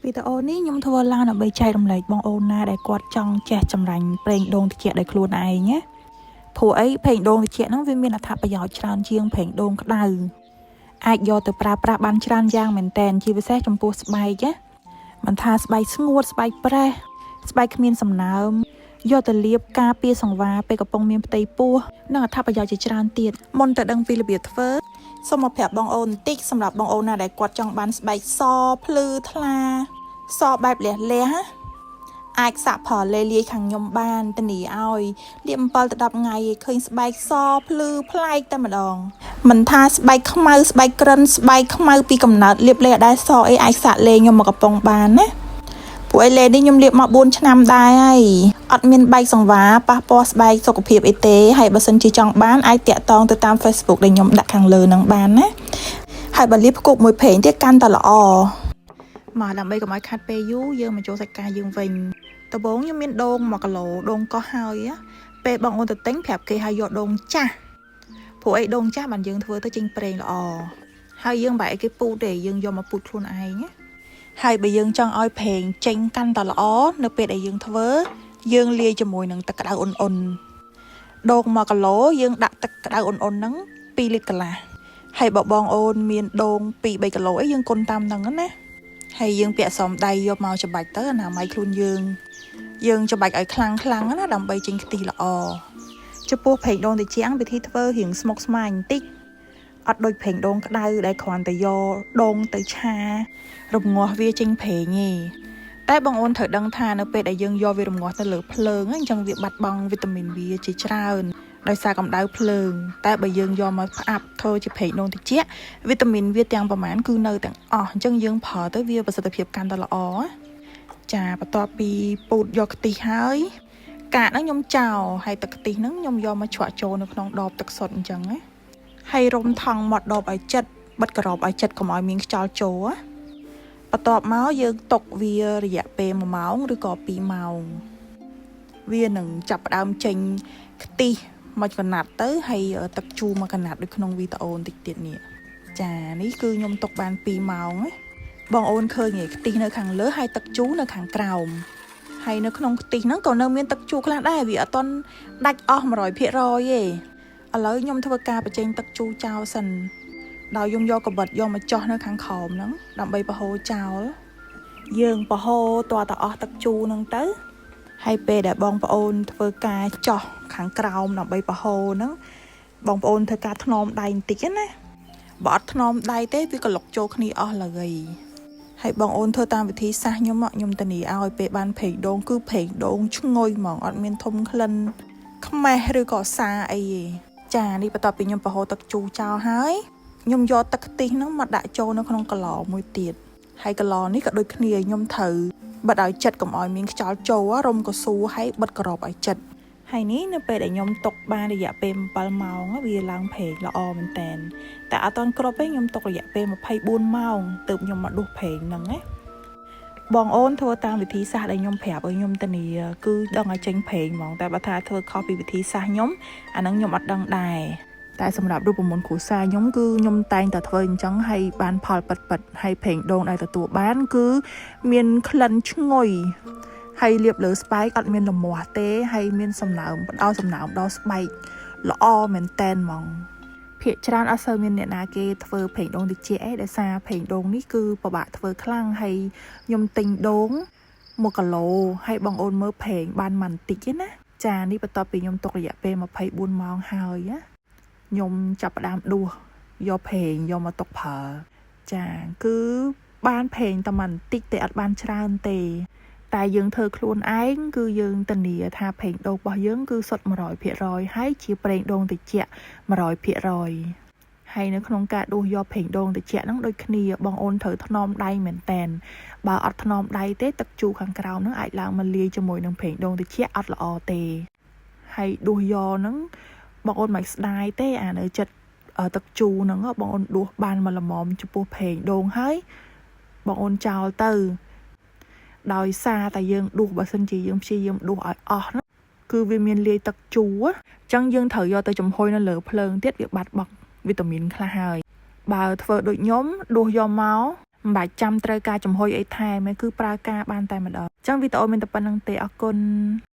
វីដេអូនេះខ្ញុំធ្វើឡើងដើម្បីចែករំលែកបងអូនណាដែលគាត់ចង់ចេះចម្រាញ់ប្រេងដូងត្រជាក់ដោយខ្លួនឯងណាព្រោះអីប្រេងដូងត្រជាក់ហ្នឹងវាមានអត្ថប្រយោជន៍ច្រើនជាងប្រេងដូងក្តៅអាចយកទៅប្រើប្រាស់បានច្រើនយ៉ាងមែនតែនជាពិសេសចំពោះស្បែកណាមិនថាស្បែកស្ងួតស្បែកប្រេះស្បែកគ្មានសំណើមយកទៅលាបការពារសង្វារពេលកំពុងមានផ្ទៃពោះនិងអត្ថប្រយោជន៍ជាច្រើនទៀតមុនទៅដឹងពីរបៀបធ្វើសូមមកប្រាប់បងអូនបន្តិចសម្រាប់បងអូនណាដែលគាត់ចង់បានស្បែកសភ្លឺថ្លាសបែបលះអាចសាក់ផលលេលាយខាងខ្ញុំបានធានាឲ្យលាប7 ទៅ 10 ថ្ងៃឃើញស្បែកសភ្លឺប្លែកតែម្ដងមិនថាស្បែកខ្មៅស្បែកក្រិនស្បែកខ្មៅពីកំណើតលាបលេអត់ដែរសអីអាចសាក់លេខ្ញុំមកកំប៉ុងបានណាព្រោះឯលេនេះខ្ញុំលាបមក4 ឆ្នាំដែរហើយអត់មានបែកសង្វារប៉ះពាល់ស្បែកសុខភាពអីទេហើយបើសិនជាចង់បានអាចតាក់ទងទៅតាម Facebook ដែលខ្ញុំដាក់ខាងលើនឹងបានណាហើយបើលាបផ្គប់មួយប្រេងទៀតកាន់តែល្អមកដើម្បីកុំឲ្យខាត់ពេលយូរយើងមកចូលសាច់ការយើងវិញដំបូងខ្ញុំមានដូង1 គីឡូដូងកោះហើយពេលបងអូនទៅទិញប្រាប់គេឲ្យយកដូងចាស់ព្រោះអីដូងចាស់បានយើងធ្វើទៅចេញប្រេងល្អហើយយើងបែរគេពូតទេយើងយកមកពូតខ្លួនឯងណាហើយបើយើងចង់ឲ្យប្រេងចេញកាន់តែល្អនៅពេលដែលយើងធ្វើយើងលាយជាមួយនឹងទឹកក្តៅអ៊ុនដូង1 គីឡូយើងដាក់ទឹកក្តៅអ៊ុនហ្នឹង2 លីត្រកន្លះហើយបើបងអូនមានដូង2 3 គីឡូអីយើងគុណតាមហ្នឹងណាហើយយើងពាក់សមដៃយកមកច្របាច់ទៅអនាម័យខ្លួនយើងច្របាច់ឲ្យខ្លាំងណាដើម្បីចេញខ្ទិះល្អចំពោះប្រេងដូងត្រជាក់វិធីធ្វើរៀងស្មុគស្មាញបន្តិចអត់ដូចប្រេងដូងក្តៅដែលគ្រាន់តែយកដូងទៅឆារំងាស់វាចេញប្រេងទេតែបងអូនត្រូវដឹងថានៅពេលដែលយើងយកវារំងាស់ទៅលើភ្លើងអញ្ចឹងវាបាត់បង់វីតាមីនវាជាច្រើនដោយសារកម្ដៅភ្លើងតែបើយើងយកមកផ្អាប់ធ្វើជាប្រេងដូងត្រជាក់វីតាមីនវាទាំងប្រមាណគឺនៅទាំងអស់អញ្ចឹងយើងប្រើទៅវាប្រសិទ្ធភាពកាន់តែល្អចាបន្ទាប់ពីពូតយកខ្ទិះហើយកាកហ្នឹងខ្ញុំចោលហើយទឹកខ្ទិះហ្នឹងខ្ញុំយកមកជ្រក់ចូលនៅក្នុងដបទឹកសុទ្ធអញ្ចឹងណាហើយរុំថង់មាត់ដបឲ្យជិតបិទក្របឲ្យជិតកុំឲ្យមានខ្យល់ចូលបន្ទាប់មកយើងទុកវារយៈពេល1 ម៉ោងឬក៏2 ម៉ោងវានឹងចាប់ផ្ដើមចេញខ្ទិះមួយកណាត់ទៅហើយទឹកជូរមួយកណាត់ដូចក្នុងវីដេអូបន្តិចទៀតនេះចានេះគឺខ្ញុំទុកបាន2 ម៉ោងណាបងអូនឃើញឯខ្ទិះនៅខាងលើហើយទឹកជូរនៅខាងក្រោមហើយនៅក្នុងខ្ទិះហ្នឹងក៏នៅមានទឹកជូរខ្លះដែរវាអត់ទាន់ដាច់អស់ 100% ទេឥឡូវខ្ញុំធ្វើការបញ្ចេញទឹកជូរចោលសិនដោយខ្ញុំយកកាបិតយកមកចោះនៅខាងក្រោមហ្នឹងដើម្បីបហូរចោលយើងបហូរតើអស់ទឹកជូរហ្នឹងទៅហើយពេលដែលបងប្អូនធ្វើការចោះខាងក្រោមដើម្បីបហូរហ្នឹងបងប្អូនធ្វើការថ្នមដៃបន្តិចណាបើអត់ថ្នមដៃទេវាក្លុកចូលគ្នាអស់ឡើយហើយបងអូនធ្វើតាមវិធីសាស្ត្រខ្ញុំធានាឲ្យពេលបានប្រេងដូងគឺប្រេងដូងឈ្ងុយហ្មងអត់មានធំក្លិនខ្មេះឬក៏សាអីទេចានេះបន្ទាប់ពីខ្ញុំបហូរទឹកជូរចោលហើយខ្ញុំយកទឹកខ្ទិះហ្នឹងមកដាក់ចូលនៅក្នុងកឡមួយទៀតហើយកឡនេះក៏ដូចគ្នាខ្ញុំត្រូវបិទឲ្យចិត្តកុំឲ្យមានខ្យល់ចូលរុំកស៊ូហើយបិទក្របឲ្យចិត្តហើយនេះនៅពេលដែលខ្ញុំទុកបានរយៈពេល7 ម៉ោងវាឡើងប្រេងល្អមែនតើតែអត់ទាន់គ្រប់ទេខ្ញុំទុករយៈពេល24 ម៉ោងទើបខ្ញុំមកដួសប្រេងហ្នឹងណាបងអូនធ្វើតាមវិធីសាស្ត្រដែលខ្ញុំប្រាប់ឲ្យខ្ញុំធានាគឺដឹងឲ្យចេញប្រេងហ្មងតែបើថាធ្វើខុសពីវិធីសាស្ត្រខ្ញុំអាហ្នឹងខ្ញុំអត់ដឹងដែរតែសម្រាប់រូបមន្តគ្រួសារខ្ញុំគឺខ្ញុំតែងតែធ្វើអញ្ចឹងហើយបានផលពិតហើយប្រេងដូងដែលទទួលបានគឺមានក្លិនឈ្ងុយហើយលាបលើស្បែកអត់មានលមាស់ទេហើយមានសំណើមផ្ដល់សំណើមដល់ស្បែកល្អមែនតែនហ្មងភាគច្រើនអត់សូវមានអ្នកណាគេធ្វើប្រេងដូងត្រជាក់ឯងដោយសារប្រេងដូងនេះគឺពិបាកធ្វើខ្លាំងហើយខ្ញុំទិញដូង1 គីឡូហើយបងអូនមើលប្រេងបានមិនតិចទេណាចានេះបន្ទាប់ពីខ្ញុំទុករយៈពេល24 ម៉ោងហើយណាខ្ញុំចាប់ផ្ដើមដួសយកប្រេងយកមកទុកប្រើចាគឺបានប្រេងតែមិនតិចទេអត់បានច្រើនទេតែយើងធ្វើខ្លួនឯងគឺយើងធានាថាប្រេងដូងរបស់យើងគឺសុទ្ធ 100% ហើយជាប្រេងដូងត្រជាក់ 100% ហើយនៅក្នុងការដួសយកប្រេងដូងត្រជាក់ហ្នឹងដូចគ្នាបងអូនត្រូវថ្នមដៃមែនតែនបើអត់ថ្នមដៃទេទឹកជូរខាងក្រោមហ្នឹងអាចឡើងមកលាយជាមួយនឹងប្រេងដូងត្រជាក់អត់ល្អទេហើយដួសយកហ្នឹងបងអូនមិនស្ដាយទេអានៅចិត្តទឹកជូរហ្នឹងបងអូនដួសបានមកល្មមចំពោះប្រេងដូងហើយបងអូនចោលទៅដោយសារតែយើងដួសបើសិនជាយើងព្យាយាមដួសឲ្យអស់ណាគឺវាមានលាយទឹកជូរអញ្ចឹងយើងត្រូវយកទៅចំហុយនៅលើភ្លើងទៀតវាបាត់បង់វីតាមីនខ្លះហើយបើធ្វើដូចខ្ញុំដួសយកមក មិនបាច់ចាំត្រូវការចំហុយអីថែមទេគឺប្រើការបានតែម្ដងអញ្ចឹងវីដេអូមានតែប៉ុណ្្នឹងទេអរគុណ